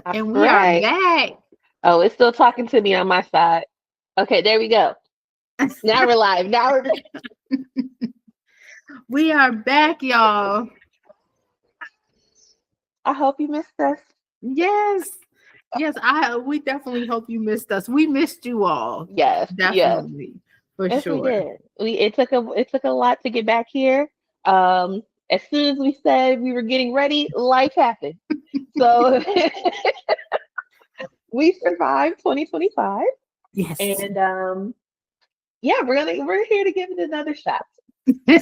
All and we are right. back. Oh, it's still talking to me on my side. Okay, there we go. Now we're live. Now we're We are back, y'all. I hope you missed us. Yes. Yes, we definitely hope you missed us. We missed you all. Yes, yes. Definitely. For Yes, we sure. did. It took a lot to get back here. As soon as we said we were getting ready, life happened. So we survived 2025, Yes. and yeah, we're here to give it another shot. Knock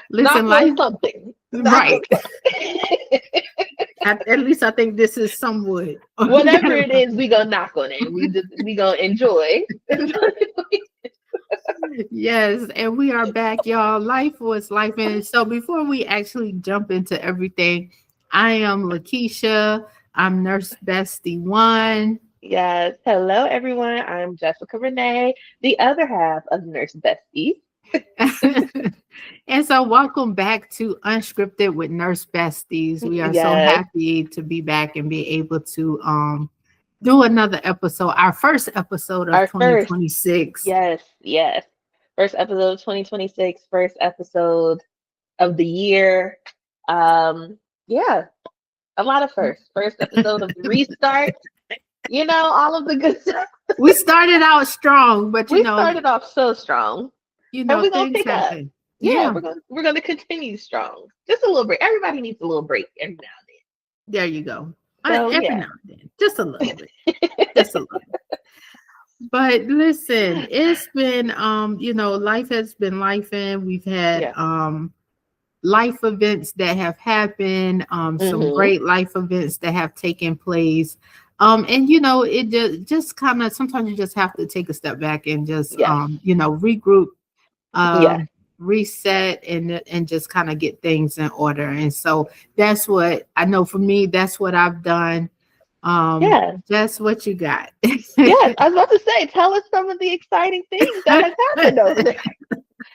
Listen, on life, something. Knock on right. something. At least I think this is somewhat. Whatever it is, we gonna knock on it. We gonna enjoy. Yes, and we are back, y'all. Life was life. And so before we actually jump into everything, I am Lakeisha. I'm Nurse Bestie One. Yes. Hello, everyone. I'm Jessica Renee, the other half of Nurse Besties. And so welcome back to Unscripted with Nurse Besties. We are so Yes. happy to be back and be able to do another episode, our first episode of Our first. 2026. Yes. Yes. First episode of 2026. First episode of the year. Yeah. A lot of firsts. First episode of the restart. All of the good stuff. We started out strong, but We started off so strong, and we're gonna things pick up. happen. Yeah, Yeah, we're gonna continue strong. Just a little break. Everybody needs a little break every now there you go. and then. So Every yeah. now and then, just a little bit, just a little. But listen, it's been life has been life, and we've had Yeah. life events that have happened, some Mhm. great life events that have taken place. And it just kind of sometimes you just have to take a step back and just Yes. regroup, Yes. um, reset, and just kind of get things in order. And so that's what I know for me, that's what I've done. Yeah. That's what you got. Yes. I was about to say, tell us some of the exciting ththings that has happened over there.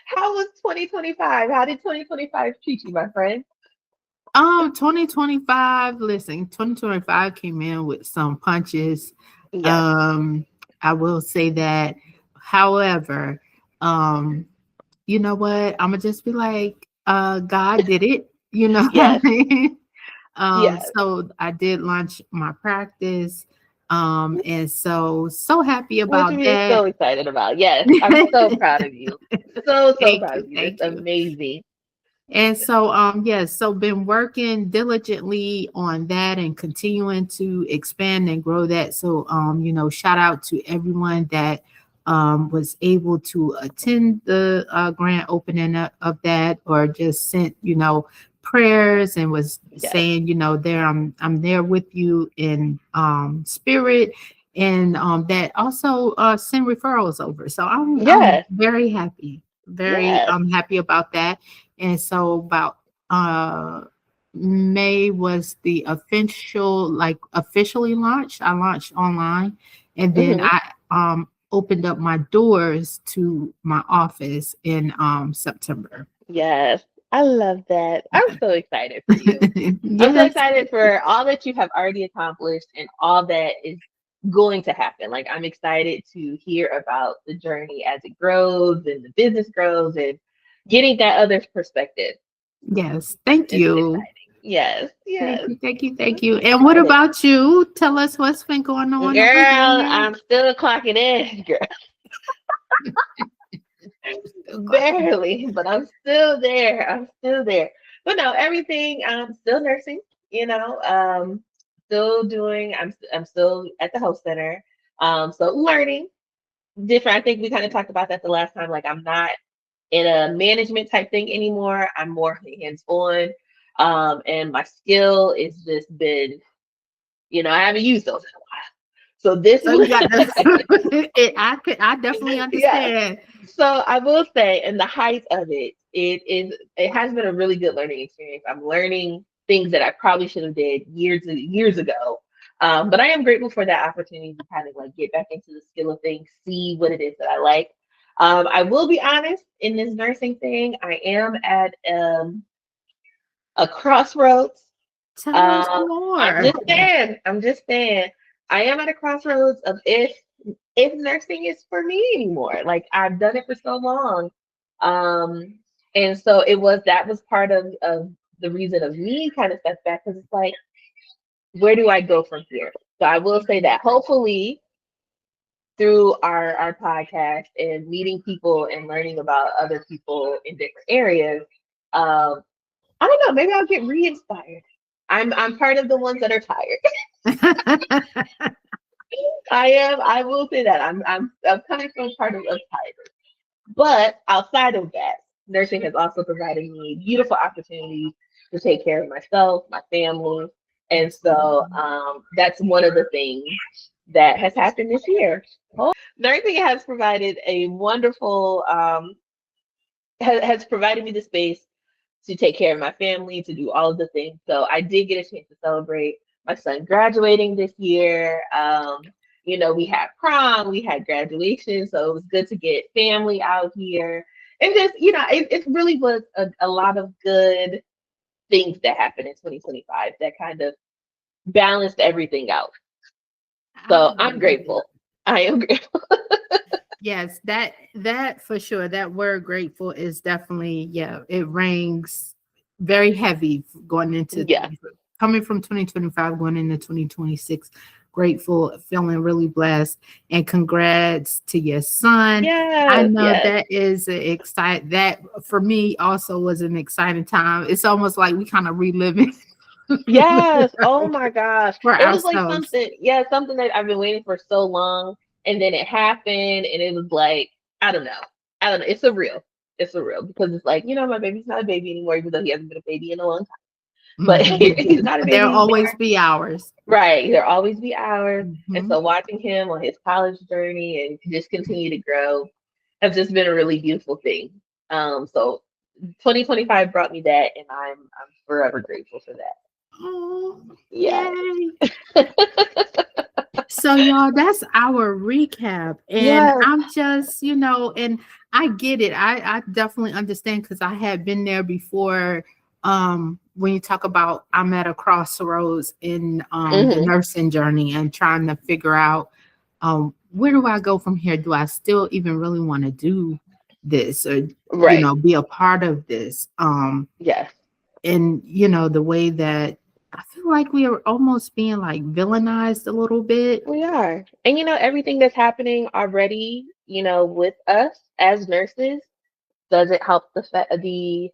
How was 2025? How did 2025 treat you, my friend? 2025, listen, 2025 came in with some punches. Yes. Um, I will say that. However, you know what? I'm gonna just be like, God did it, you know what I Yes. mean? Yes. So I did launch my practice. And so happy Which about we are so that. excited about. Yes. I'm so proud of you. So Thank proud you, of you. That's thank you. amazing. And so, yes, so been working diligently on that and continuing to expand and grow that. So, shout out to everyone that was able to attend the grand opening of that, or just sent, prayers and was Yes. saying, there I'm there with you in spirit, and that also send referrals over. So I'm Yes. very happy, very Yes. happy about that. And so about May was the officially launched. I launched online, and then Hmm. I opened up my doors to my office in September. Yes. I love that. I'm so excited for you. I'm so Yes. excited for all that you have already accomplished and all that is going to happen. Like, I'm excited to hear about the journey as it grows and the business grows and getting that other perspective. Yes. Thank It's you. exciting. Yes, Thank yes. you. Thank you. I'm Thank you. And what excited. about you? Tell us what's been going on over Girl, there. I'm still clocking in, girl. Still clocking. Barely, but I'm still there. I'm still there. But no, everything, I'm still nursing, still doing, I'm still at the health center. So learning different. I think we kind of talked about that the last time. Like, I'm not in a management type thing anymore. I'm more hands-on. And my skill is just been, I haven't used those in a while. So this So you got this. is I definitely yes. understand. So I will say, in the height of it has been a really good learning experience. I'm learning things that I probably should have did years ago. But I am grateful for that opportunity to kind of like get back into the skill of things, see what it is that I like. I will be honest, in this nursing thing, I am at a crossroads. Tell us I'm more. just saying. I'm just saying. I am at a crossroads of if nursing is for me anymore. Like I've done it for so long. Um, and so that was part of the reason of me kind of stepped back because it's like, where do I go from here? So I will say that hopefully through our podcast and meeting people and learning about other people in different areas, um, I don't know, maybe I'll get re-inspired. I'm part of the ones that are tired. I am. I will say that I'm coming from part of tired. But outside of that, nursing has also provided me beautiful opportunities to take care of myself, my family, and so that's one of the things that has happened this year. Nursing has provided a wonderful has provided me the space to take care of my family, to do all of the things. So I did get a chance to celebrate my son graduating this year. We had prom, we had graduation, so it was good to get family out here. And just, it really was a lot of good things that happened in 2025 that kind of balanced everything out. I So I'm love it. grateful. I am grateful. Yes, that for sure. That word grateful is definitely, yeah, it rings very heavy going into Yeah. coming from 2025 going into 2026. Grateful, feeling really blessed, and congrats to your son. I Yes, know yes. that is that for me also was an exciting time. It's almost like we kind of reliving Yes. Oh my gosh. for It was like ourselves. something that I've been waiting for so long. And then it happened and it was like, I don't know. I don't know. It's surreal. It's surreal because it's like, my baby's not a baby anymore, even though he hasn't been a baby in a long time. But Mhm. he's not a There'll baby always anymore. be ours. Right. There'll always be hours. And Mhm. so watching him on his college journey and just continue to grow has just been a really beautiful thing. So 2025 brought me that and I'm forever grateful for that. Oh, Yeah. yay. So, y'all, that's our recap. And Yes. I'm just, and I get it. I definitely understand because I had been there before. When you talk about I'm at a crossroads in the Hmm. nursing journey and trying to figure out where do I go from here? Do I still even really want to do this or, Right. be a part of this? Yes. And the way that I feel like we are almost being like villainized a little bit. We are. And everything that's happening already, with us as nurses doesn't help the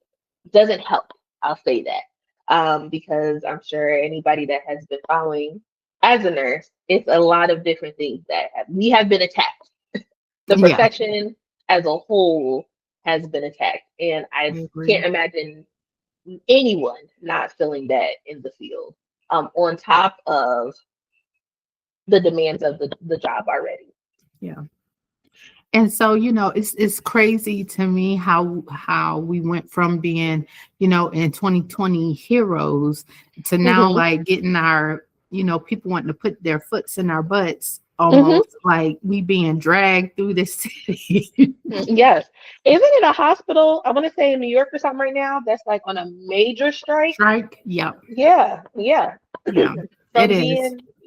doesn't help. I'll say that. Because I'm sure anybody that has been following as a nurse, it's a lot of different things that we have been attacked. The Yeah, profession as a whole has been attacked. And I I agree. can't imagine anyone not feeling that in the field. On top of the demands of the job already. Yeah. And so, it's crazy to me how we went from being, in 2020 heroes to now Hmm. like getting our, people wanting to put their foots in our butts Hmm. almost like we being dragged through this city. Yes. Isn't it a hospital? I want to say in New York or something right now that's like on a major strike. Strike. Yeah. Yeah, yeah. Yeah. It From is.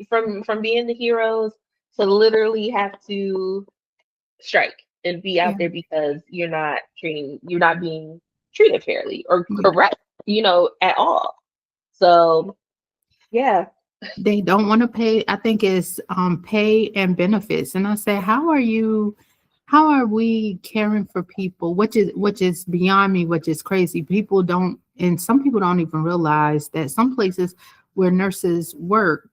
being from being the heroes to literally have to strike and be out Yeah. there because you're not being treated fairly or Yeah. correct, at all. So yeah. They don't want to pay. I think it's pay and benefits. And I say, how are we caring for people? Which is beyond me, which is crazy. People don't, and some people don't even realize that some places where nurses work,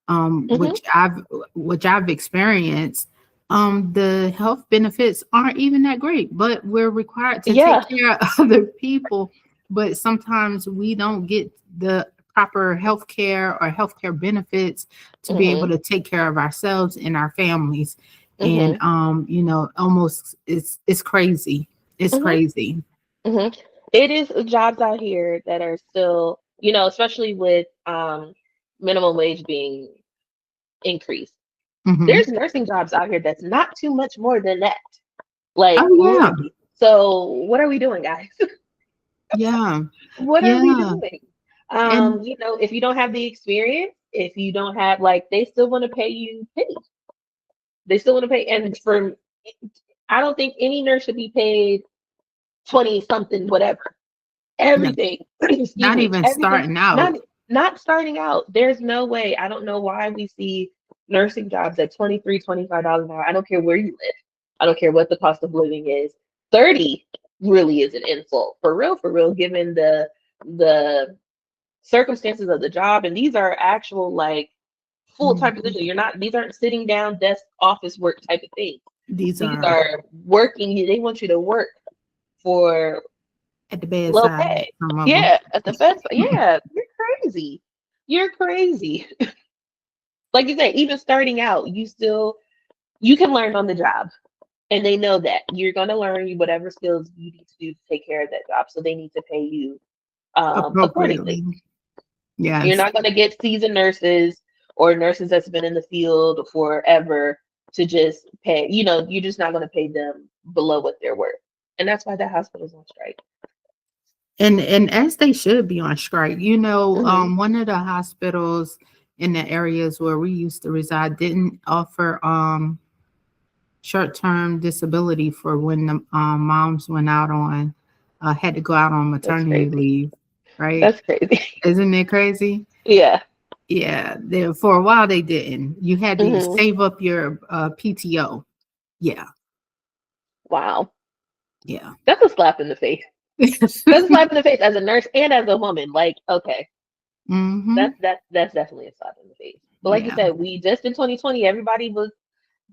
Hmm. which I've experienced, the health benefits aren't even that great, but we're required to take Yeah. care of other people. But sometimes we don't get the proper health care or healthcare benefits to be able Hmm. to take care of ourselves and our families. And Hmm. almost it's crazy. It's Hmm. crazy. Hmm. It is jobs out here that are still, especially with minimum wage being increased. Hmm. There's nursing jobs out here that's not too much more than that. Like Oh yeah. literally. So what are we doing, guys? Yeah. What are we Yeah. doing? And If you don't have the experience, if you don't have like, they still want to pay you pennies. They still want to pay, and I don't think any nurse should be paid 20 something, whatever. no, Everything, excuse not me, even everything, starting out. not starting out. There's no way. I don't know why we see nursing jobs at $23, $25 an hour. I don't care where you live. I don't care what the cost of living is. 30 really is an insult. For real, given the circumstances of the job. And these are actual like full-time Mhm. positions. These aren't sitting down desk office work type of things. These These are are working. They want you to work for at the low bedside, pay. some of them. Yeah, at the best. Yeah, you're crazy. You're crazy. Like you said, even starting out, you can learn on the job. And they know that you're gonna learn whatever skills you need to do to take care of that job. So they need to pay you accordingly. Appropriately. You're Yes. not gonna get seasoned nurses or nurses that's been in the field forever to just pay, you're just not gonna pay them below what they're worth. And that's why that hospital's on strike. And as they should be on strike. Hmm. One of the hospitals in the areas where we used to reside didn't offer short-term disability for when the moms went out on had to go out on That's maternity crazy. leave, right? That's crazy. Isn't it crazy? Yeah. Yeah, for a while they didn't. You had to Hmm. save up your PTO. Yeah, Wow. yeah. That's a slap in the face. That's a slap in the face as a nurse and as a woman. Like, okay, Mm-hmm. that's definitely a slap in the face. But like you Yeah, said, we just in 2020, everybody was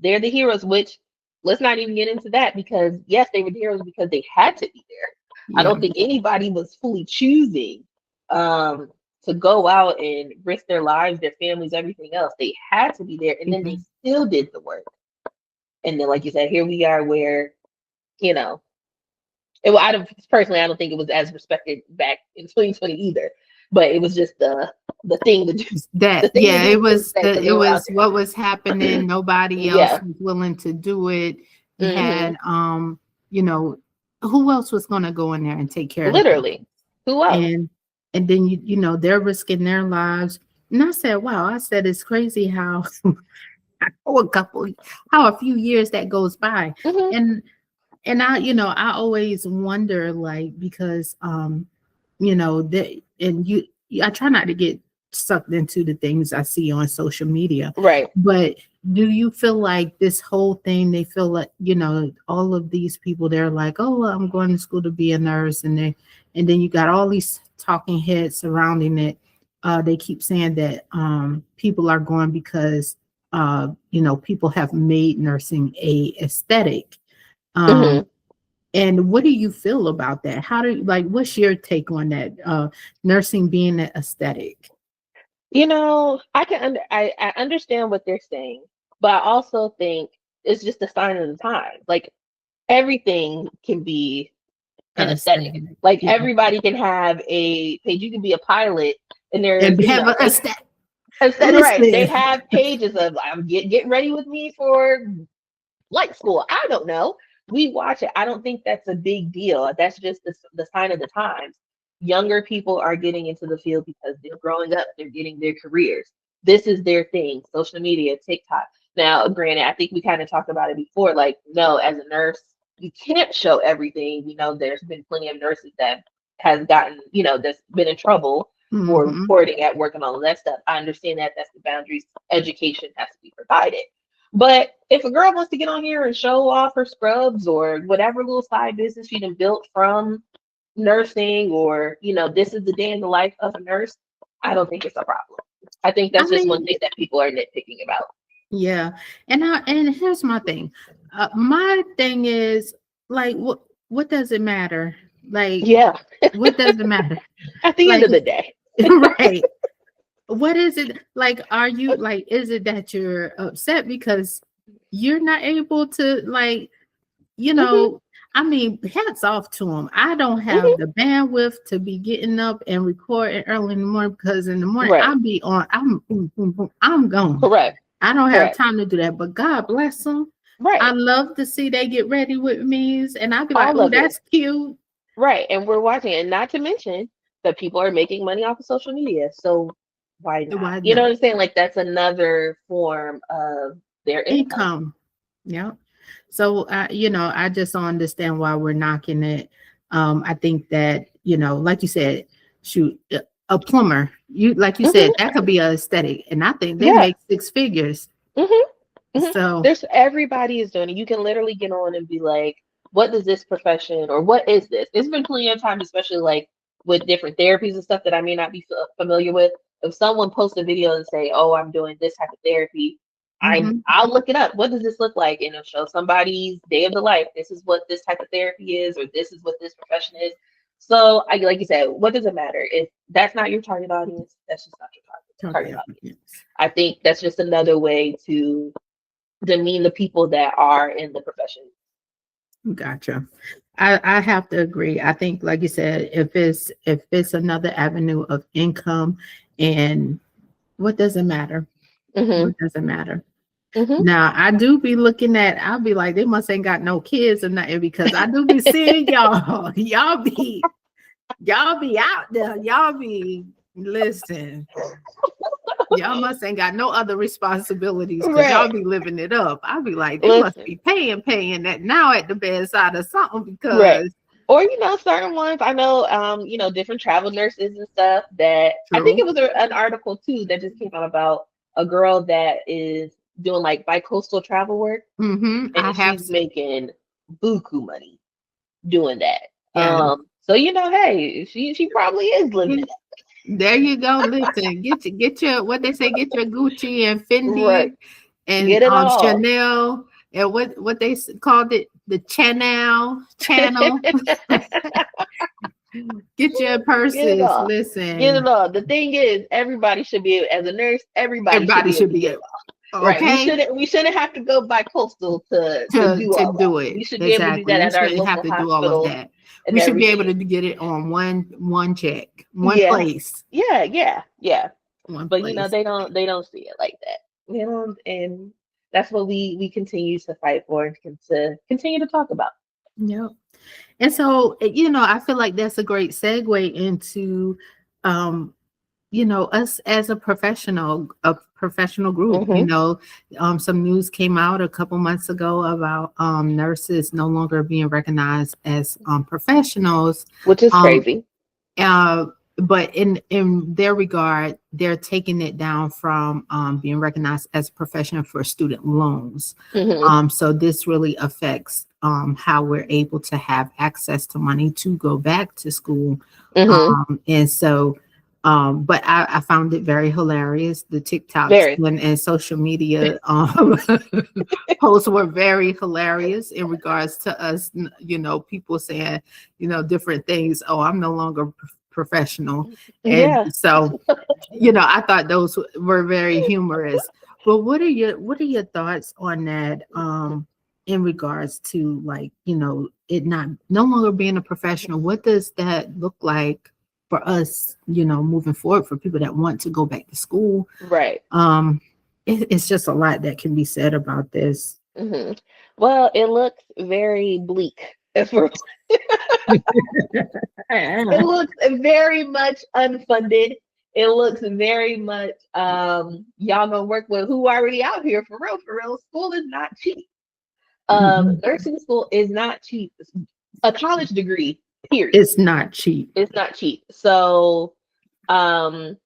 they're the heroes, which let's not even get into that because yes, they were the heroes because they had to be there. I yeah. don't think anybody was fully choosing um to go out and risk their lives, their families, everything else. They had to be there and then they Mhm. still did the work. And then like you said, here we are where, you know, personally, I don't think it was as respected back in 2020 either. But it was just the thing to do, the That thing to do it because they were out was what was there. happening. Nobody else Yeah. was willing to do it. You Hmm. had you know, who else was gonna go in there and take care of the Literally. patient? Who else? And then they're risking their lives. And I said, wow, I said it's crazy how a couple how a few years that goes by. Hmm. And I always wonder, like, because that, and I try not to get sucked into the things I see on social media, Right. but do you feel like this whole thing, they feel like, all of these people, they're like, oh, well, I'm going to school to be a nurse, and then you got all these talking heads surrounding it. They keep saying that people are going because people have made nursing a aesthetic. Hmm. um, and what do you feel about that? What's your take on that? Nursing being an aesthetic. I understand what they're saying, but I also think it's just a sign of the time. Like everything can be an aesthetic. Aesthetic. Like Yeah. everybody can have a page. You can be a pilot, and there's And have an aesthetic. aesthetic, right? They Listen. have pages of I'm get ready with me for light school. I don't know. We watch it. I don't think that's a big deal. That's just the sign of the times. Younger people are getting into the field because they're growing up, they're getting their careers. This is their thing. Social media, TikTok. Now, granted, I think we kind of talked about it before. Like, no, as a nurse, you can't show everything. There's been plenty of nurses that has gotten, that's been in trouble for Hmm. reporting at work and all of that stuff. I understand that that's the boundaries. Education has to be provided. But if a girl wants to get on here and show off her scrubs or whatever little side business she done built from nursing, or this is the day in the life of a nurse, I don't think it's a problem. I think I that's just one mean, thing that people are nitpicking about. yeah. And here's my thing. My thing is, like, what does it matter? Like, Yeah, what does it matter? at the end Like, of the day. right. What is it like? Are you like, is it that you're upset because you're not able to, like, Hmm. I mean, hats off to them. I don't have Hmm. the bandwidth to be getting up and recording early in the morning, because in the morning Right. I'll be on, I'm boom, boom, boom, I'm gone. Correct. I don't have Correct. time to do that. But God bless them. I Right. love to see they get ready with me, and I'll be like, All oh, of it. that's cute. Right. And we're watching it. And not to mention, But people are making money off of social media, so why not? Why You know not? what I'm saying? Like that's another form of their income. Income. Yeah. So I just don't understand why we're knocking it. I think that, like you said, shoot, a plumber, you like you said, Hmm. that could be a aesthetic. And I think they Yeah. make six figures. Hmm. Hmm. So There's everybody is doing it. You can literally get on and be like, "What does this profession or what is this?" It's been plenty of times, especially like with different therapies and stuff that I may not be familiar with. If someone posts a video and say, "Oh, I'm doing this type of therapy," mhm, I'll look it up. What does this look like? And it'll show somebody's day of the life. This is what this type of therapy is, or this is what this profession is. So, I like you said, what does it matter if that's not your target audience? That's just not your target okay, audience. yes. I think that's just another way to demean the people that are in the profession. Gotcha. I have to agree. I think, like you said, if it's another avenue of income, and what does it matter? Hmm. What does it matter? Hmm. Now I do be looking at, I'll be like, they must ain't got no kids or nothing, because I do be seeing y'all. Y'all be out there. Y'all be listen. Y'all must ain't got no other responsibilities, because y'all Right. be living it up. I'll be like, they must Listen. be paying that now at the bedside or something, Right. because Or certain ones I know, different travel nurses and stuff that I think true. it was an article too that just came out about a girl that is doing like bi-coastal travel work I and have. she's making buku money doing that. Yeah. So hey, she probably is living it There you go. Listen, get your what they say, get your Gucci and up. Right. Fendi and Get it all. Chanel, and what they called it, the channel. Get your Get it purses. all. Get it Listen, all. The thing is, everybody should be able, as a nurse, everybody should everybody be able should to be get able, it all. Right. We okay, shouldn't have to go by coastal to to do to all that. do We it. should be able to do Exactly. that We at our shouldn't have local to do all of hospitals that. and We should be able everything. to get it on one check, one Yeah. place, Yeah, yeah, yeah. one But place. they don't see it like that. And that's what we continue to fight for and to continue to talk about. Yep. And so, I feel like that's a great segue into, um, us as a professional group. Hmm. Some news came out a couple months ago about nurses no longer being recognized as professionals. Which is Um, crazy. uh, but in their regard, they're taking it down from being recognized as a profession for student loans. Hmm. So this really affects how we're able to have access to money to go back to school. Hmm. And so, but I found it very hilarious. The TikToks Very. and social media posts were very hilarious in regards to us, people saying, different things. Oh, I'm no longer professional. And Yeah. so, I thought those were very humorous. But what are your thoughts on that, in regards to, like, it not no longer being a professional? What does that look like for us, moving forward, for people that want to go back to school? Right. It's just a lot that can be said about this. Hmm. Well, it looks very bleak. It looks very much unfunded. It looks very much y'all gonna work with who already out here for real. For real, school is not cheap. Nursing school is not cheap. A college degree, period, It's not cheap. it's not cheap. So um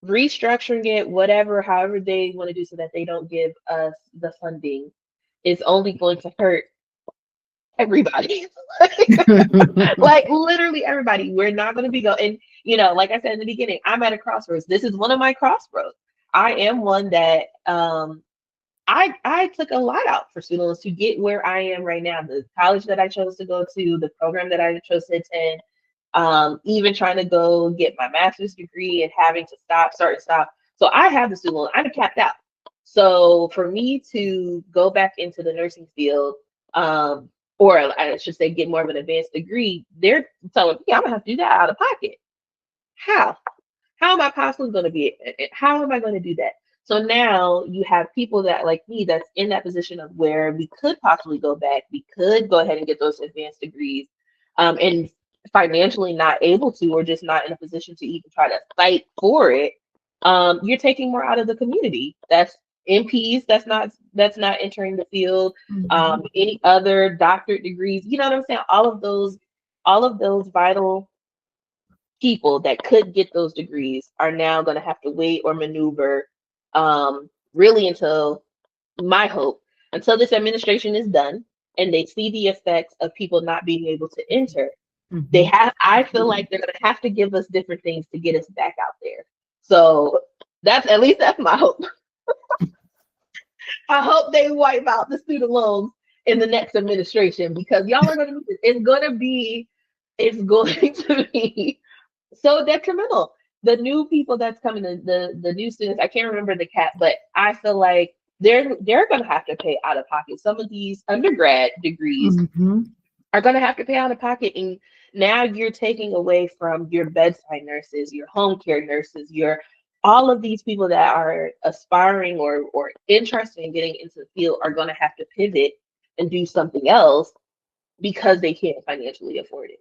restructuring it, whatever, however they want to do so that they don't give us the funding is only going to hurt everybody. Like literally everybody. We're not going to be going. And like I said in the beginning, I'm at a crossroads. This is one of my crossroads. I am one that I took a lot out for students to get where I am right now. The college that I chose to go to, the program that I chose to attend, even trying to go get my master's degree and having to start and stop. So I have the student loan. I'm capped out. So for me to go back into the nursing field, um, or I should say, get more of an advanced degree, they're telling me I'm gonna have to do that out of pocket. How? How am I possibly going to be? How am I going to do that? So now you have people that like me that's in that position of where we could possibly go back. We could go ahead and get those advanced degrees, and financially not able to, or just not in a position to even try to fight for it, you're taking more out of the community. That's MPs that's not entering the field, Mhm. any other doctorate degrees, you know what I'm saying? All of those vital people that could get those degrees are now going to have to wait or maneuver, really until, my hope, until this administration is done and they see the effects of people not being able to enter. Mhm. I feel like they're going to have to give us different things to get us back out there. So that's, at least that's my hope. I hope they wipe out the student loans in the next administration, because y'all are going to, it's going to be so detrimental. The new people that's coming, the new students, I can't remember the cap, but I feel like they're going to have to pay out of pocket. Some of these undergrad degrees Mhm. are going to have to pay out of pocket, and now you're taking away from your bedside nurses, your home care nurses, your all of these people that are aspiring or interested in getting into the field are going to have to pivot and do something else because they can't financially afford it.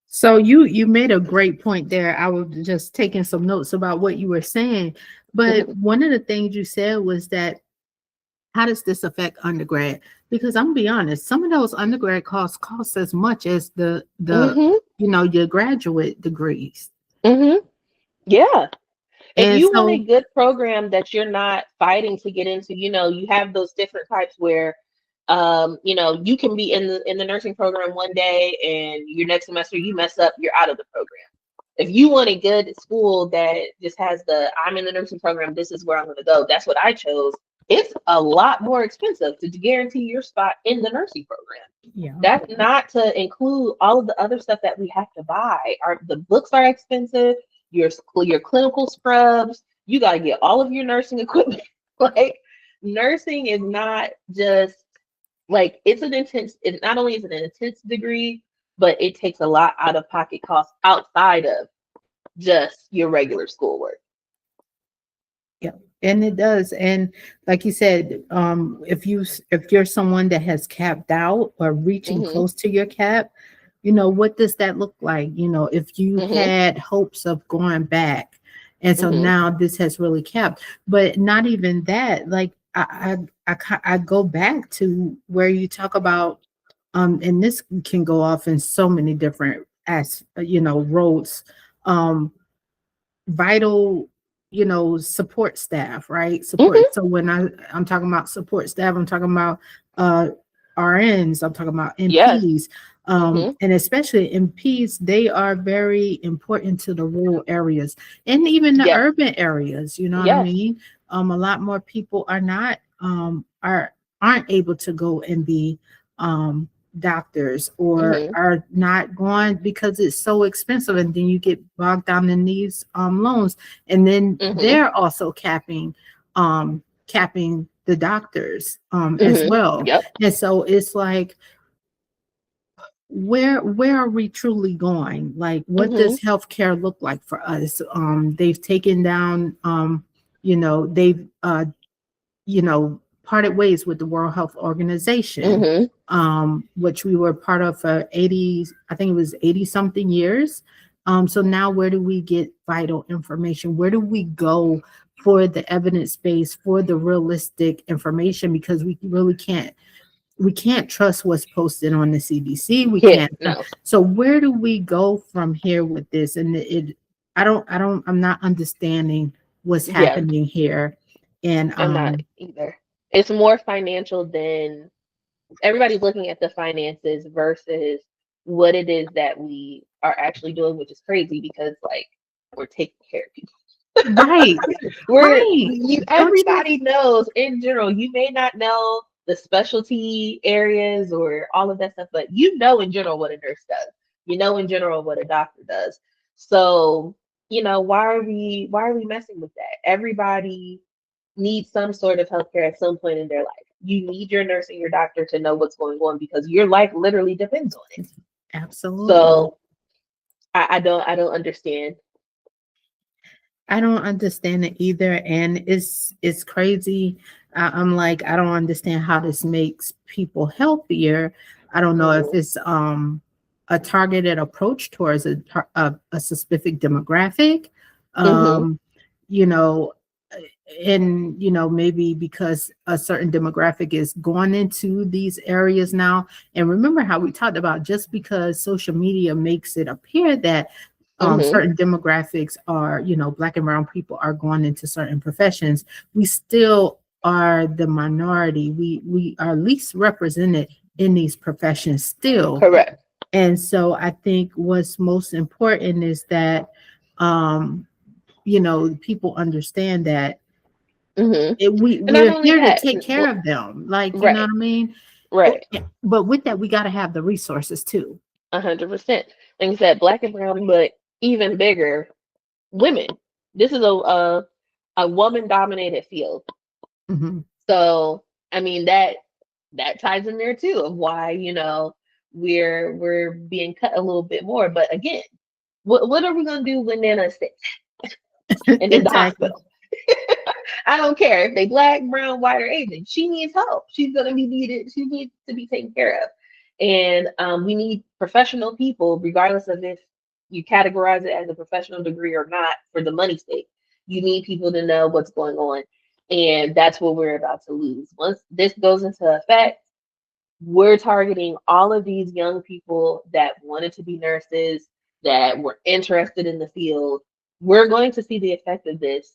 So you made a great point there. I was just taking some notes about what you were saying. But Hmm. one of the things you said was that, how does this affect undergrad? Because I'm gonna be honest, some of those undergrad cost as much as the Hmm. your graduate degrees. Hmm. Yeah. If And you want a so good program that you're not fighting to get into, you have those different types where, you can be in the nursing program one day and your next semester you mess up, you're out of the program. If you want a good school that just has I'm in the nursing program, this is where I'm going to go, that's what I chose. It's a lot more expensive to guarantee your spot in the nursing program. yeah. That's not to include all of the other stuff that we have to buy. The books are expensive. Your clinical scrubs. You got to get all of your nursing equipment. Like, nursing is not just like, it's an intense. It not only is it an intense degree, but it takes a lot out of pocket costs outside of just your regular schoolwork. Yeah, and it does. And like you said, if you're someone that has capped out or reaching Mhm. close to your cap, what does that look like? If you Mhm. had hopes of going back, and so Mhm. now this has really capped. But not even that. Like I go back to where you talk about, and this can go off in so many different roads. Um, Vital, support staff, right? Mhm. Support. So when I'm talking about support staff, I'm talking about uh RNs, I'm talking about Yes. MPs. Mhm. And especially MPs, they are very important to the rural areas and even the Yes. urban areas, you know what I Yes. mean? A lot more people are not aren't able to go and be doctors, or Mhm. are not going because it's so expensive, and then you get bogged down in these loans, and then Mhm. they're also capping the doctors as Mhm. well. Yep. And so it's like, where are we truly going? Like, what Mhm. does healthcare look like for us? They've taken down, they've parted ways with the World Health Organization, Mhm. which we were part of for 80, I think it was 80 something years. So now where do we get vital information? Where do we go for the evidence base, for the realistic information? Because we can't trust what's posted on the CDC. We Yeah. can't. No. So where do we go from here with this? And I'm not understanding what's Yeah. happening here. And I'm not either. It's more financial than everybody's looking at the finances versus what it is that we are actually doing, which is crazy because, like, we're taking care of people. right, right. Don't you? Everybody knows in general. You may not know the specialty areas or all of that stuff, but you know in general what a nurse does. You know in general what a doctor does. So, why are we messing with that? Everybody need some sort of healthcare at some point in their life. You need your nurse and your doctor to know what's going on because your life literally depends on it. Absolutely. So I don't understand. I don't understand it either, and it's crazy. I'm like, I don't understand how this makes people healthier. I don't know if Mhm. it's a targeted approach towards a specific demographic. Mm-hmm. You know, and maybe because a certain demographic is going into these areas now. And remember how we talked about, just because social media makes it appear that Mm-hmm. certain demographics are, Black and brown people are going into certain professions, we still are the minority. We are least represented in these professions still. Correct. And so I think what's most important is that people understand that Mm-hmm. And not we're only here to that, take care of them, like, you know right, what I mean? right, But with that, we got to have the resources too. 100%. Like you said, black and brown, but even bigger, women. This is a woman dominated field. Hmm. So I mean that ties in there too of why, we're being cut a little bit more. But again, what are we gonna do when Nana sick and in the Exactly. hospital? I don't care if they black, brown, white, or Asian. She needs help. She's gonna be needed. She needs to be taken care of, and we need professional people, regardless of if you categorize it as a professional degree or not. For the money's sake, you need people to know what's going on, and that's what we're about to lose. Once this goes into effect, we're targeting all of these young people that wanted to be nurses, that were interested in the field. We're going to see the effect of this.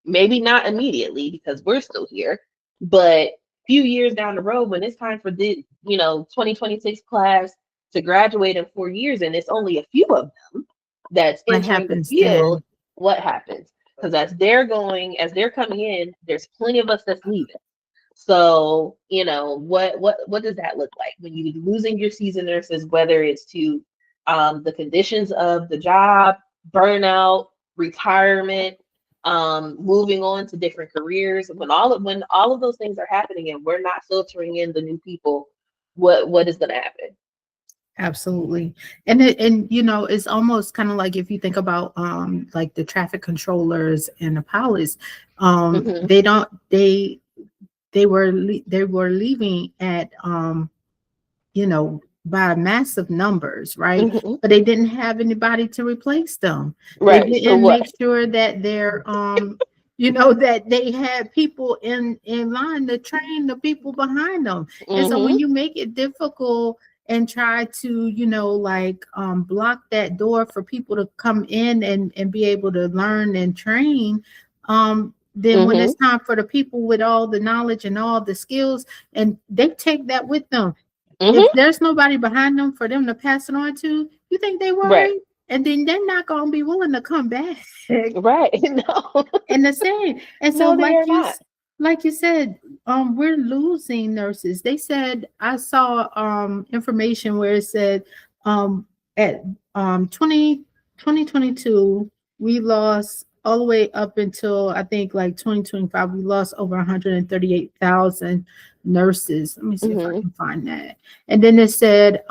Maybe not immediately because we're still here, but few years down the road when it's time for the 2026 class to graduate in 4 years, and it's only a few of them that's What entering the happens field. then? What happens? Because as they're coming in, there's plenty of us that's leaving. So, what does that look like when you're losing your seasoned nurses, whether it's to the conditions of the job, burnout, retirement, moving on to different careers, when all of those things are happening and we're not filtering in the new people, what is gonna happen? Absolutely. And it's almost kind of like, if you think about like the traffic controllers and the pilots, Hmm. they don't they were leaving at by massive numbers, right? Hmm. But they didn't have anybody to replace them. They Right. So didn't make what? sure that that they had people in line to train the people behind them. And so Hmm. when you make it difficult and try to, like block that door for people to come in and be able to learn and train, then when Hmm. it's time for the people with all the knowledge and all the skills, and they take that with them, if Hmm. there's nobody behind them for them to pass it on to, you think they Right. worry? And then they're not going to be willing to come back. Right. No. And the same. And so, No, they are not. like you said, we're losing nurses. They said, I saw information where it said at 2022, we lost all the way up until I think like 2025, we lost over 138,000 nurses. Let me see if I Hmm. can find that. And then it said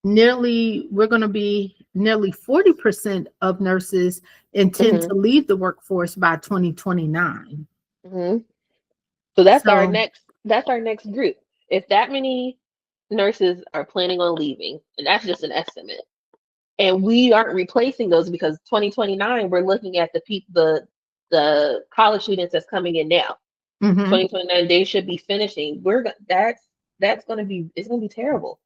we're going to be nearly 40% of nurses intend Hmm. to leave the workforce by 2029. Hmm. So that's our So, next group. If that many nurses are planning on leaving, and that's just an estimate, and we aren't replacing those because 2029 we're looking at the college students that's coming in now. mhm, 2029 they should be finishing. That's going to be it's going to be terrible.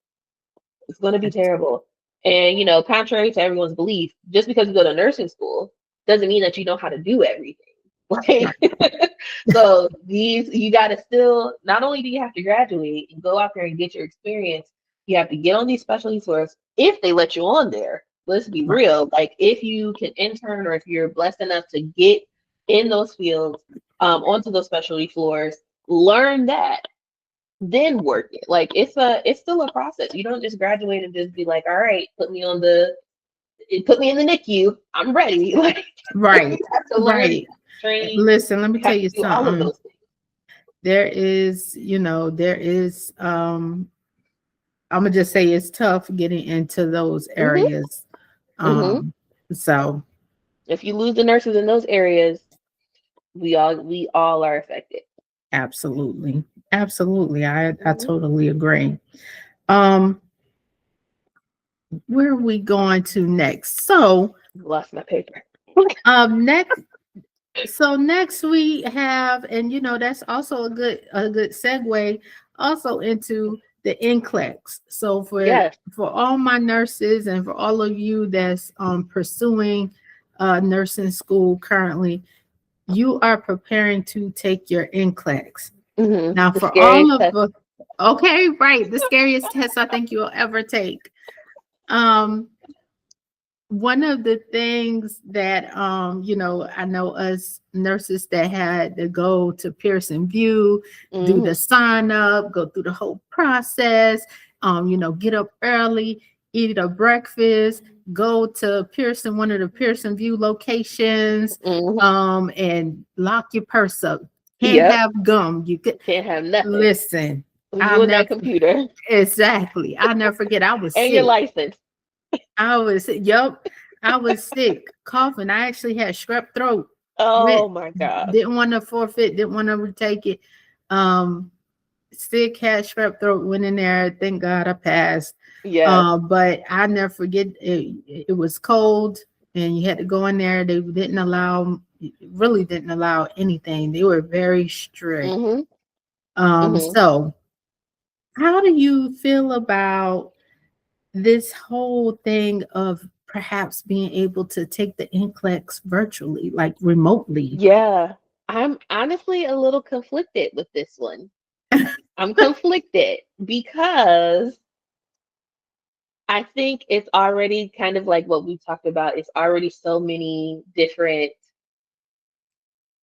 It's going to be terrible. And contrary to everyone's belief, just because you go to nursing school doesn't mean that you know how to do everything. Like, right, so you got to still, not only do you have to graduate and go out there and get your experience, you have to get on these specialty tours if they let you on there. Let's be right. real. Like, if you can intern or if you're blessed enough to get in those fields, onto those specialty floors, learn that, then work it. Like, it's still a process. You don't just graduate and just be like, all right, put me in the NICU. I'm ready. Like, you Right, have to learn, right. train. Listen, let me You tell have to you do all of something. those things. There is I'm gonna just say it's tough getting into those Hmm. areas. Hmm. Um, so If you lose the nurses in those areas, we all are affected. absolutely, absolutely, I Hmm. totally agree. Um, where are we going to next? So, Lost my paper. next, next we have, and that's also a good segue also into the NCLEX. So Yes. for all my nurses and for all of you that's pursuing nursing school currently, you are preparing to take your NCLEX. Now, The for all scariest of test. the, okay, right, the scariest test I think you'll ever take. Um, One of the things that I know us nurses that had to go to Pearson View, do the sign up, go through the whole process, get up early, eat a breakfast, go to Pearson, one of the Pearson View locations, and lock your purse up. Can't Yep. have gum. You could Can't have nothing. listen. I'll You and that never computer exactly. I'll never forget. I was and your sick. license. I was sick, coughing. I actually had strep throat. Oh Went, my God. didn't want to forfeit, didn't want to retake it. Um, Sick, had strep throat, went in there. Thank God I passed. Yes. But I never forget it was cold and you had to go in there. They really didn't allow anything. They were very strict. Mm-hmm. Mm-hmm. So how do you feel about this whole thing of perhaps being able to take the NCLEX virtually, like remotely? Yeah. I'm honestly a little conflicted with this one. I'm conflicted because I think it's already kind of like what we talked about. It's already so many different,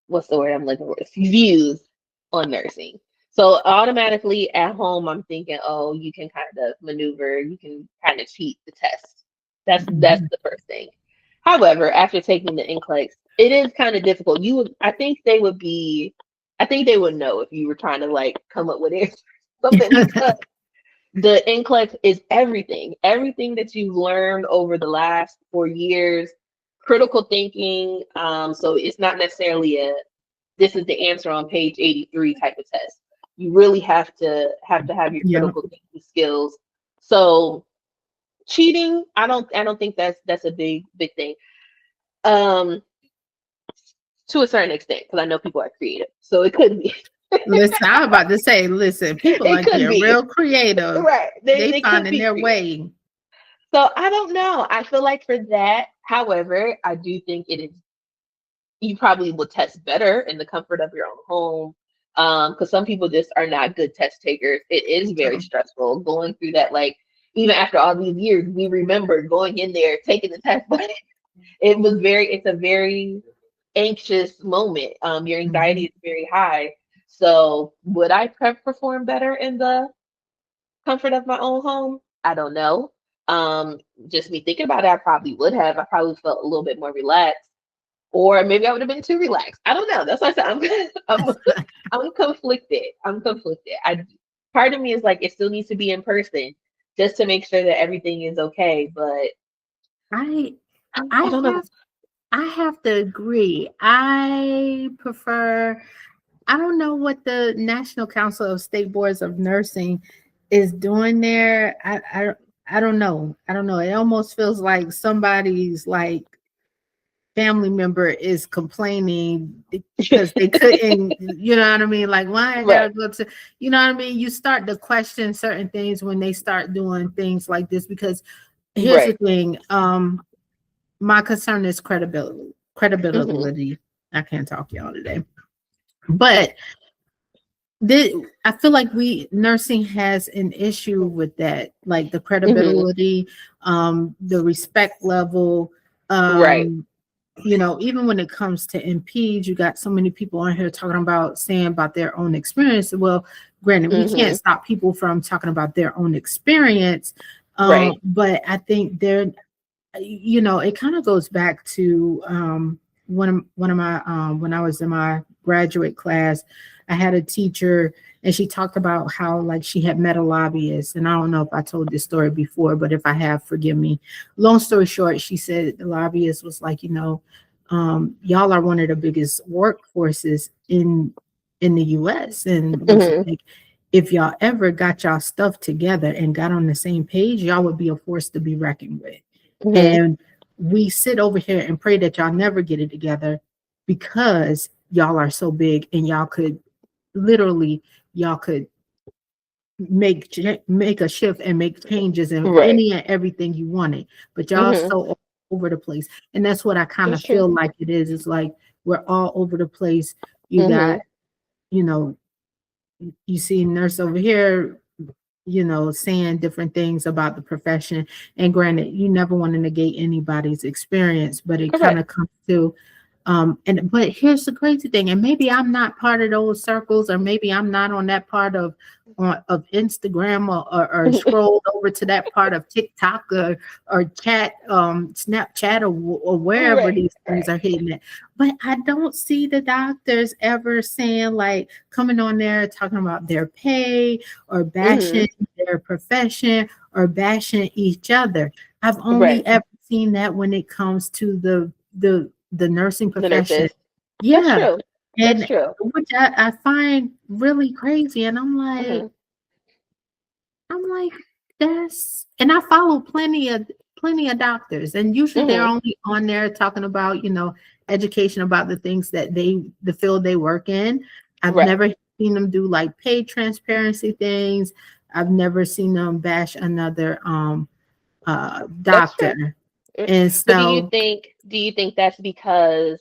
what's the word I'm looking for? Views on nursing. So automatically at home, I'm thinking, oh, you can kind of maneuver, you can kind of cheat the test. That's Mhm. the first thing. However, after taking the NCLEX, it is kind of difficult. I think they would know if you were trying to like come up with answers, something because the NCLEX is everything. Everything that you've learned over the last 4 years, critical thinking. So it's not necessarily this is the answer on page 83 type of test. You really have your Yeah. critical thinking skills. So cheating, I don't think that's a big thing. Um, to a certain extent, because I know people are creative. So it could be. Listen, I was about to say, listen, people It are could getting be. real creative. Right. They They could finding be their creative. way. So I don't know. I feel like for that, however, I do think it is you probably will test better in the comfort of your own home. Because some people just are not good test takers. It is very True. stressful going through that. Like even after all these years, we remember going in there, taking the test, but it's a very anxious moment. Your anxiety Mhm. is very high. So would I perform better in the comfort of my own home? I don't know. Just me thinking about it, I probably would have. I probably felt a little bit more relaxed, or maybe I would have been too relaxed. I don't know. That's why I said I'm conflicted. I'm conflicted. Part of me is like it still needs to be in person just to make sure that everything is okay. But I I don't know. I have to agree. I prefer, I don't know what the National Council of State Boards of Nursing is doing there. I don't know. I don't know. It almost feels like somebody's like family member is complaining because they couldn't, you know what I mean? Like, why I Right. gotta go to, you know what I mean? You start to question certain things when they start doing things like this because here's the Right. thing. My concern is credibility. Hmm. Credibility. I can't talk y'all today, but I feel like we nursing has an issue with that, like the Hmm. credibility, the respect level. Right. Um, even when it comes to MPs, you got so many people on here talking about saying about their own experience. Well, granted, we can't Hmm. stop people from talking about their own experience, Right. but I think it kind of goes back to one of my when I was in my graduate class, I had a teacher and she talked about how like she had met a lobbyist, and I don't know if I told this story before, but if I have, forgive me. Long story short, she said the lobbyist was like, y'all are one of the biggest workforces in the US, and was Hmm. like, if y'all ever got y'all stuff together and got on the same page, y'all would be a force to be reckoned with. Hmm. And we sit over here and pray that y'all never get it together because y'all are so big and y'all could literally, y'all could make a shift and make changes in Right. any and everything you wanted, but y'all Hmm. so all over the place. And that's what I kind That's of true. feel like it is. It's like we're all over the place. You Hmm. got, you know, you see nurse over here, saying different things about the profession. And granted, you never want to negate anybody's experience, but it kind Correct. of comes to and but here's the crazy thing, and maybe I'm not part of those circles, or maybe I'm not on that part of Instagram, or scrolled over to that part of TikTok, or chat, Snapchat, or wherever Right. these things Right. are hitting it. But I don't see the doctors ever saying, like, coming on there talking about their pay or Hmm. bashing their profession or bashing each other. I've only Right. ever seen that when it comes to the nursing The profession. nurses. That's Yeah. true. That's And true. which I find really crazy. And Hmm. I'm like, that's, and I follow plenty of doctors, and usually they're Hmm. only on there talking about, education about the things that the field they work in. I've Right. never seen them do like pay transparency things. I've never seen them bash another That's true. doctor. Mm. And But do you so, think that's because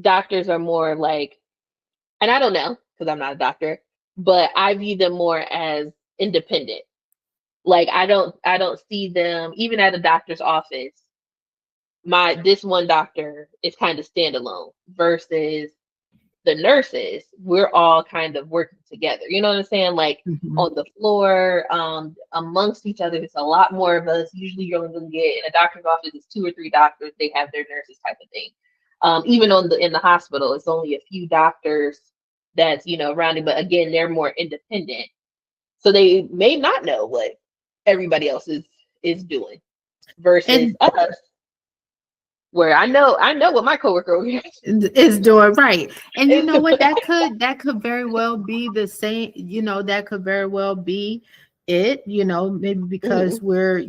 doctors are more like, and I don't know because I'm not a doctor, but I view them more as independent. Like I don't see them even at a doctor's office. My this one doctor is kind of standalone versus the nurses. We're all kind of working together. You know what I'm saying? Like mhm. on the floor, amongst each other. It's a lot more of us. Usually, you're only going to get in a doctor's office. It's two or three doctors. They have their nurses type of thing. Even on the in the hospital, it's only a few doctors that's around it. But again, they're more independent, so they may not know what everybody else is doing versus And us, where I know what my coworker over here is doing right. And you is know doing. what? That could very well be the same, that could very well be it, maybe Hmm. because we're,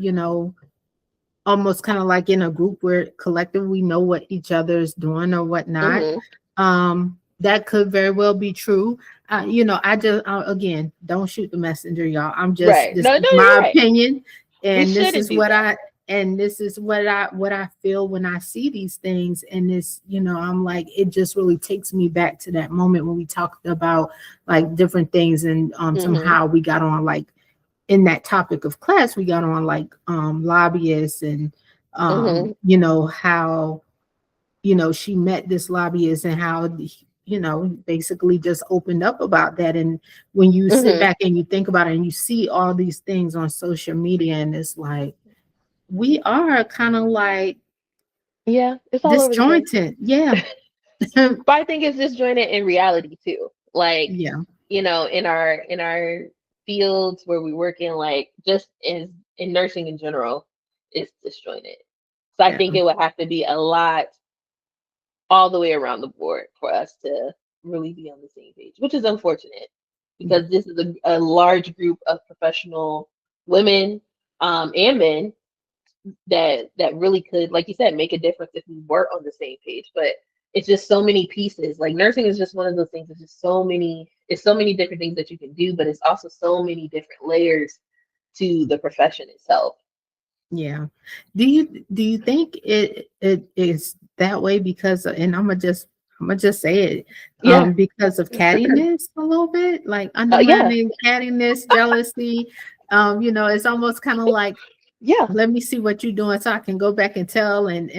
almost kind of like in a group where collective we know what each other's doing or whatnot. Hmm. That could very well be true. I just again, don't shoot the messenger, y'all. Right. This No, is no, you're my right. opinion, We and shouldn't do that. this is what I feel when I see these things. And this, I'm like, it just really takes me back to that moment when we talked about like different things, and Hmm. somehow we got on, like, in that topic of class, we got on like lobbyists, and Hmm. how she met this lobbyist, and how basically just opened up about that. And when you sit Hmm. back and you think about it, and you see all these things on social media, and it's like we are kind of like Yeah, it's all over the place. disjointed. Yeah. But I think it's disjointed in reality too. Like, Yeah. in our fields where we work in, like just in nursing in general, it's disjointed. So I Yeah. think it would have to be a lot all the way around the board for us to really be on the same page, which is unfortunate Yeah. because this is a large group of professional women, and men that really could, like you said, make a difference if we were on the same page. But it's just so many pieces. Like nursing is just one of those things. It's just so many different things that you can do, but it's also so many different layers to the profession itself. Yeah. Do you think it is that way because, and I'm gonna just say it, Yeah. because of cattiness a little bit, like Yeah. underlining cattiness, jealousy. It's almost kind of like, Yeah. let me see what you're doing so I can go back and tell, and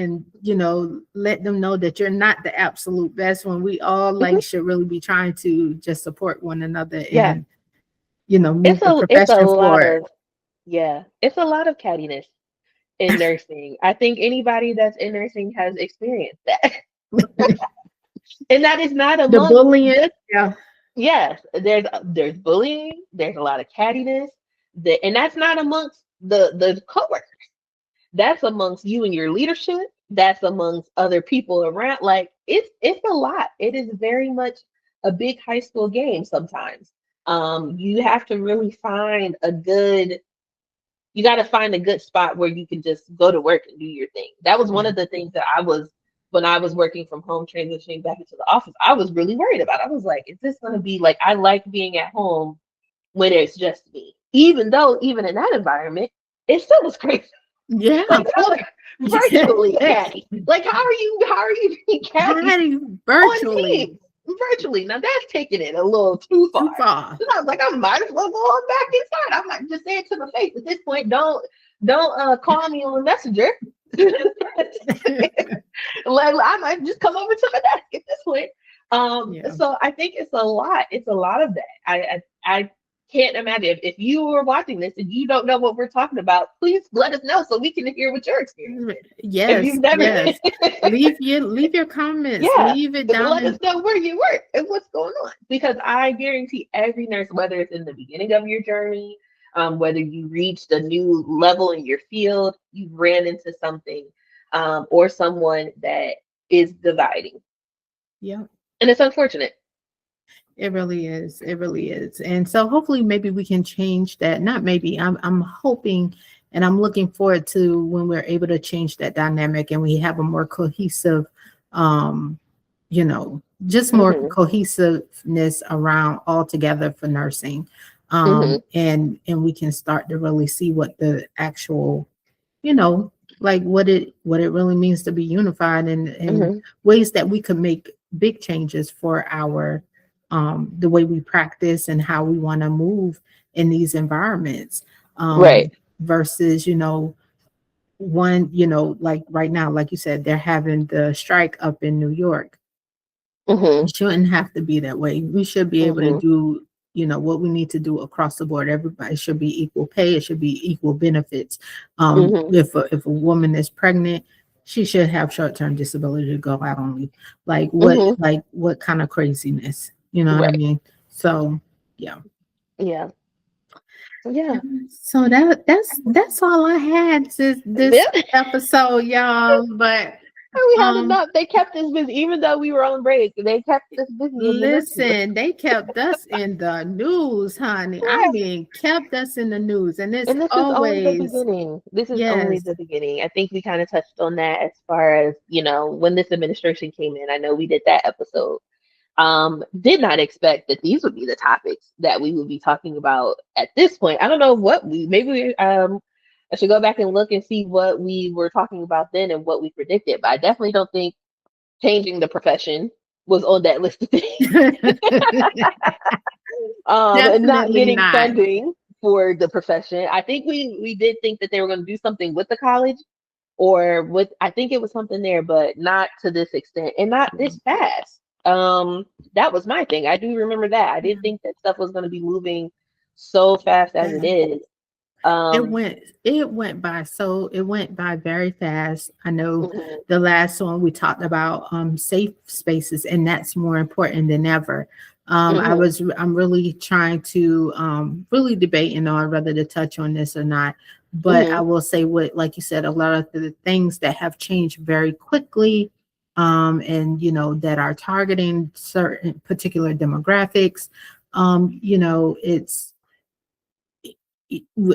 let them know that you're not the absolute best, when we all Hmm. like should really be trying to just support one another, Yeah. and It's move the a profession lot forward. of yeah. It's a lot of cattiness in nursing. I think anybody that's in nursing has experienced that. And that is not The amongst bullying. just Yeah. yes, there's bullying, there's a lot of cattiness, and that's not amongst the coworkers. That's amongst you and your leadership. That's amongst other people around. Like it's a lot. It is very much a big high school game sometimes. You have to really find a good, you got to find a good spot where you can just go to work and do your thing. That was one Yeah. of the things that when I was working from home, transitioning back into the office, I was really worried about. I was like, is this going to be like, I like being at home when it's just me, even though, even in that environment, it still was crazy. Yeah. Like, I was like, virtually, Patty. Like, how are you being Patty Patty on virtually Teams? Virtually. Now that's taking it a little too far. too far. So I was like, I might as well go on back inside. I'm like, just say it to my face. At this point, don't call me on Messenger. Like, I might just come over to my desk at this point. Yeah. So I think it's a lot. It's a lot of that. I can't imagine if you were watching this and you don't know what we're talking about, please let us know so we can hear what your experience is. If Yes, you've never, yes. Leave your comments. yeah, Leave it down let us in. know where you work and what's going on. Because I guarantee every nurse, whether it's in the beginning of your journey, whether you reached a new level in your field, you ran into something, or someone that is dividing, Yeah, and it's unfortunate. it really is. It really is. And so hopefully maybe we can change that. Not maybe. I'm hoping and I'm looking forward to when we're able to change that dynamic and we have a more cohesive um just more Hmm. cohesiveness around altogether for nursing. Hmm. And we can start to really see what the actual, you know, like what it really means to be unified and Hmm. ways that we could make big changes for our the way we practice and how we want to move in these environments. Right. Versus, one, like right now, like you said, they're having the strike up in New York. Hmm. It shouldn't have to be that way. We should be able to Hmm. do, what we need to do across the board. Everybody should be equal pay. It should be equal benefits. Hmm. If a woman is pregnant, she should have short-term disability to go out on leave. Hmm. Like what kind of craziness? You know what I Right. mean? So yeah. Yeah. Yeah. So that's all I had this Yeah. episode, y'all. But We had um enough. They kept us busy, even though we were on break. They kept us busy in the nursery. listen, they kept us in the news, honey. I Right. mean, kept us in the news, and it's And this is only the always beginning. This is only yes. the beginning. I think we kind of touched on that as far as, when this administration came in. I know we did that episode. Did not expect that these would be the topics that we would be talking about at this point. I don't know what I should go back and look and see what we were talking about then and what we predicted, but I definitely don't think changing the profession was on that list of things. And not Definitely getting not. funding for the profession. I think we did think that they were going to do something with the college or with, I think it was something there, but not to this extent and not this fast. That was my thing. I do remember that. I Yeah. didn't think that stuff was going to be moving so fast as it Yeah. is. It Um, went it went by very fast. I know mhm, the last one we talked about safe spaces, and that's more important than ever. mhm, I'm really trying to really debating on whether to touch on this or not. But I mhm, will say what, like you said, a lot of the things that have changed very quickly, and that are targeting certain particular demographics. It's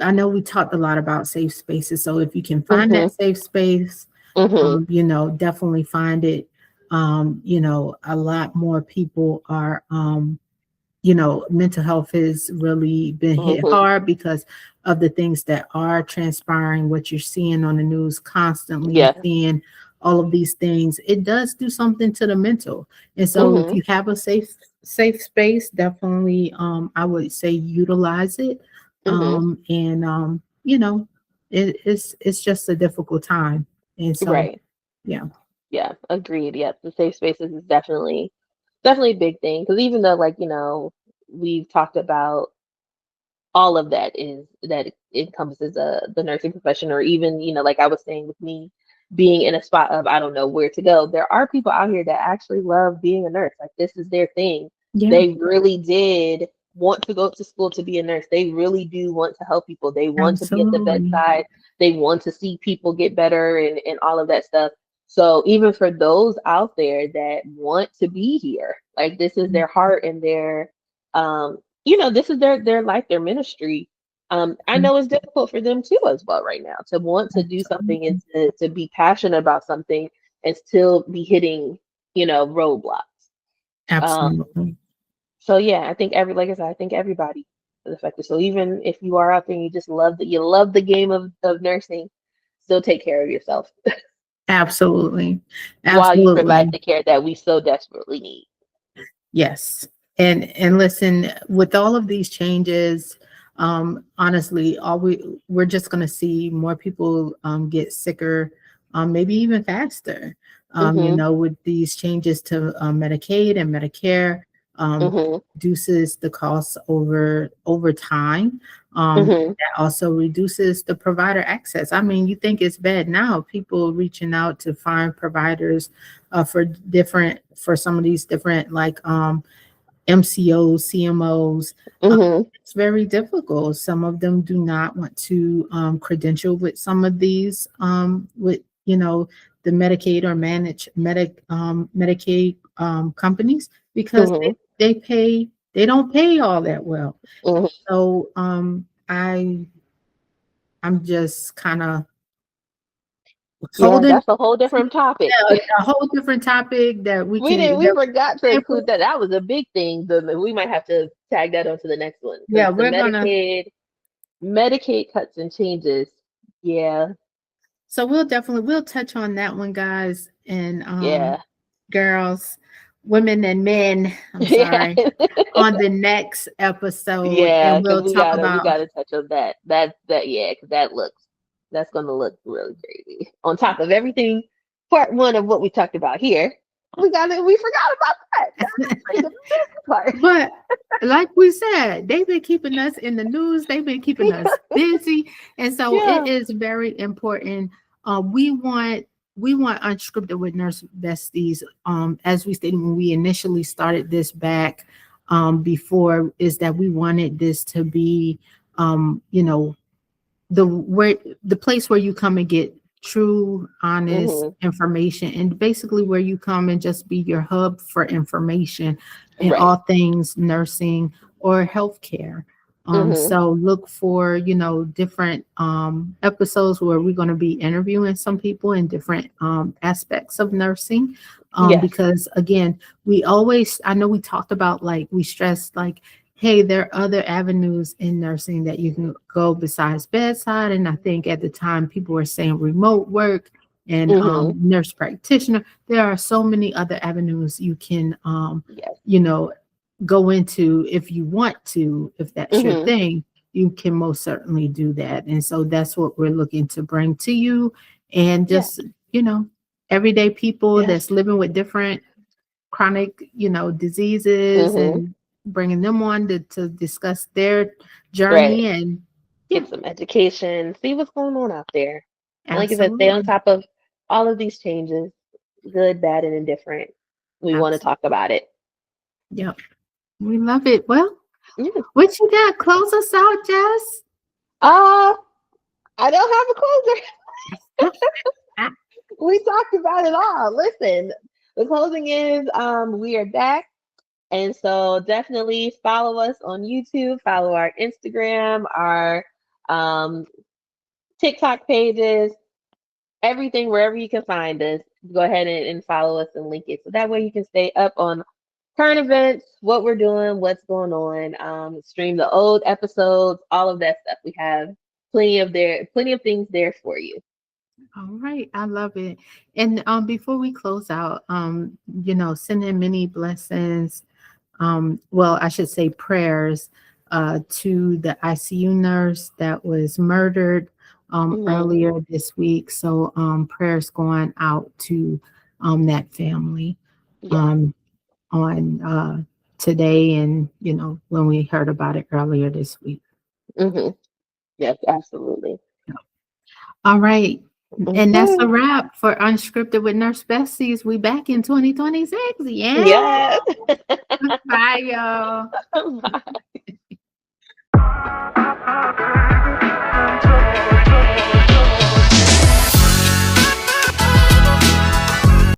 I know we talked a lot about safe spaces. So if you can find mhm, that safe space, mhm, definitely find it. A lot more people are, mental health has really been hit mhm. hard because of the things that are transpiring, what you're seeing on the news constantly and Yeah. seeing all of these things. It does do something to the mental. And so if Mhm, you have a safe space, definitely I would say utilize it. mhm. And it's just a difficult time. And so Right. yeah. Yeah. Agreed. Yeah. The safe spaces is definitely a big thing because even though, like, we've talked about all of that is that it encompasses the nursing profession, or even, like I was saying with me being in a spot of I don't know where to go. There are people out here that actually love being a nurse. Like, this is their thing. Yeah, They really did want to go to school to be a nurse. They really do want to help people. They want to be at the absolutely. bedside. They want to see people get better and all of that stuff. So even for those out there that want to be here, like, this is their heart and their this is their life, their ministry. I know it's difficult for them too as well right now to want to do something and to be passionate about something and still be hitting, roadblocks. Um, Absolutely. so yeah, I think like I said, I think everybody is affected. So even if you are out there and you just love the game of nursing, still take care of yourself Absolutely. while you provide Absolutely. the care that we so desperately need. Yes. And listen, with all of these changes, honestly, we're just going to see more people get sicker, maybe even faster. Mhm. With these changes to Medicaid and Medicare, Mhm. reduces the costs over time. Mhm. That also reduces the provider access. I mean, you think it's bad now, people reaching out to find providers for some of these different like MCOs, CMOs. Um, Mhm. it's very difficult. Some of them do not want to credential with some of these with the Medicaid or Medicaid companies because Mhm. they don't pay all that well. Mhm. So I'm just kind of Yeah, holding, that's a whole different topic. a whole different topic that We forgot to include that. That was a big thing. We might have to tag that onto the next one because yeah, the we're gonna. Medicaid cuts and changes. Yeah, So we'll touch on that one, guys and yeah, girls, women and men. I'm yeah, sorry, on the next episode, yeah. and Because we'll talk we about. gotta touch on that. Yeah, because that's gonna look really crazy. On top of everything, part one of what we talked about here, we forgot about that. That's like the best part. But like we said, they've been keeping us in the news. They've been keeping us busy, and so it Yeah. is very important. We want Unscripted with Nurse Besties. As we stated when we initially started this back before, is that we wanted this to be, the place where you come and get true, honest Mhm. information, and basically where you come and just be your hub for information in Right. all things nursing or healthcare. Mhm. So look for different episodes where we're going to be interviewing some people in different aspects of nursing. Yes. Because again, I know we talked about, like, we stressed like, hey, there are other avenues in nursing that you can go besides bedside. And I think at the time people were saying remote work and Mhm. nurse practitioner. There are so many other avenues you can, Yes. you know, go into if you want to, if that's your Mhm. thing, you can most certainly do that. And so that's what we're looking to bring to you. And Yeah. just, everyday people Yeah. that's living with different chronic, diseases, Mhm. and bringing them on to discuss their Right. journey. And yeah, Get some education. See what's going on out there. And like I said, stay on absolutely. top of all of these changes, good, bad, and indifferent. We want to Absolutely. talk about it. Yep. We love it. Well, Yeah. what you got? Close us out, Jess. Uh, I don't have a closer. We talked about it all. Listen, the closing is we are back. And so definitely follow us on YouTube, follow our Instagram, our um, TikTok pages, everything wherever you can find us. Go ahead and follow us and link it. So that way you can stay up on current events, what we're doing, what's going on, stream the old episodes, all of that stuff. We have plenty of things there for you. All right, I love it. And before we close out, send in many blessings. Well, I should say prayers to the ICU nurse that was murdered Hmm. earlier this week. So prayers going out to that family Yes. um, on today, and when we heard about it earlier this week. Hmm. Yes, absolutely. All right. And that's Okay. a wrap for Unscripted with Nurse Besties. We back in 2026. Yeah. Yes. Bye, y'all. Bye.